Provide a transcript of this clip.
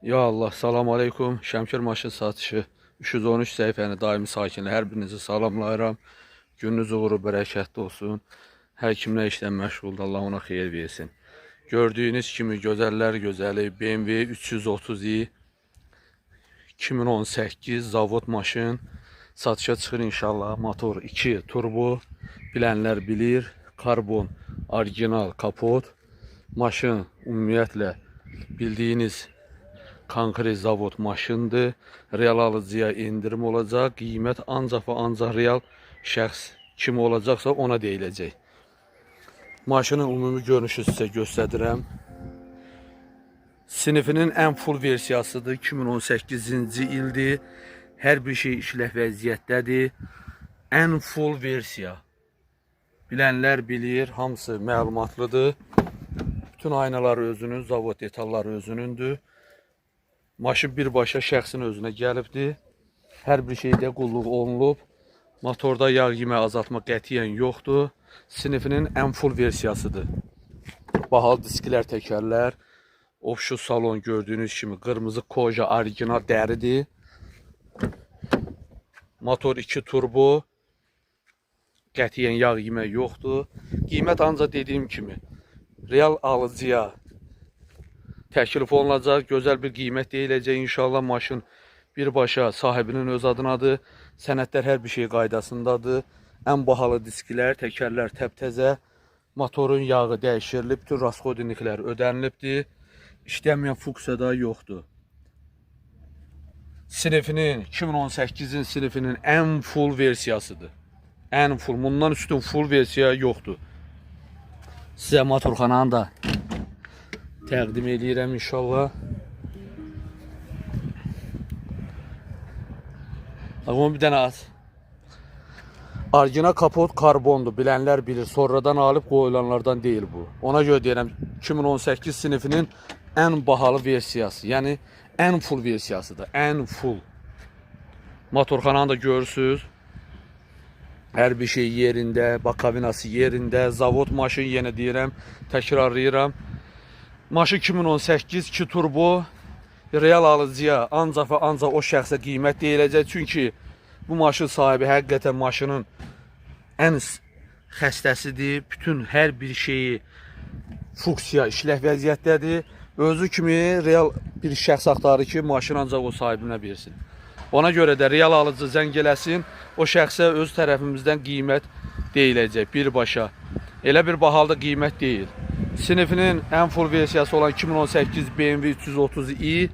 Ya Allah, salam aleykum. Şəmkir maşın satışı 313 səhifəni daimi sakinlər. Hər birinizi salamlayıram. Gününüz uğurlu, bərəkətli olsun. Hər kim nə işlə məşğuldur, Allah ona xeyir versin. Gördüyünüz kimi gözəllər gözəli BMW 330i 2018 zavod maşın satışa çıxır inşallah. Motor 2 turbo, bilənlər bilir. Karbon orijinal kapot. Maşın ümumiyyətlə bildiyiniz konkret zavod maşındır. Real alıcıya indirim olacaq. Qiymət ancaq və ancaq real şəxs kim olacaqsa ona deyiləcək. Maşının ümumi görünüşü sizə göstərirəm. Sinifinin ən full versiyasıdır. 2018-ci ildir. Hər bir şey işlək vəziyyətdədir. Ən full versiya. Bilənlər bilir, hamısı məlumatlıdır. Bütün aynalar özünün, zavod detalları özünündür. Maşın birbaşa şəxsin özünə gəlibdir. Hər bir şeydə qulluq olunub. Motorda yağ yemə azaltma qətiyyən yoxdur. Sinifinin ən full versiyasıdır. Bahalı disklər, təkərlər, offshore salon gördüyünüz kimi qırmızı koja orijinal dəridir. Motor 2 turbo. Qətiyyən yağ yemə yoxdur. Qiymət ancaq dediyim kimi real alıcıya təklif olunacaq, gözəl bir qiymət deyiləcək. İnşallah maşın birbaşa sahibinin öz adınadır. Sənədlər hər bir şey qaydasındadır. Ən bahalı disklər, təkərlər təptəzə. Motorun yağı dəyişirilib, bütün rasxodniklər ödənilibdir. İşləməyən funksiya da yoxdur. Sinifinin, 2018-in sinifinin ən full versiyasıdır. Ən full, bundan üstün full versiya yoxdur. Sizə motorxananı da təqdim edirəm inşallah. Ama bir dənə az. Orijinal kapot karbondur. Bilənlər bilir. Sonradan alıb qoyulanlardan deyil bu. Ona görə deyirəm 2018 sinifinin ən bahalı versiyası. Yəni ən full versiyasıdır. Ən full. Motorxananı da görürsünüz. Hər bir şey yerində, bakavinası yerində, zavod maşın yenə deyirəm, təkrarlayıram. Maşın 2018 2 turbo, real alıcıya ancaq və ancaq o şəxsə qiymət deyiləcək. Çünki bu maşın sahibi həqiqətən maşının ən xəstəsidir. Bütün hər bir şeyi funksiya işlək vəziyyətdədir. Özü kimi real bir şəxs axtarır ki, maşın ancaq o sahibinə versin. Ona görə də real alıcı zəng eləsin, o şəxsə öz tərəfimizdən qiymət deyiləcək birbaşa. Elə bir bahalı qiymət deyil. Sinifinin ən full versiyası olan 2018 BMW 330i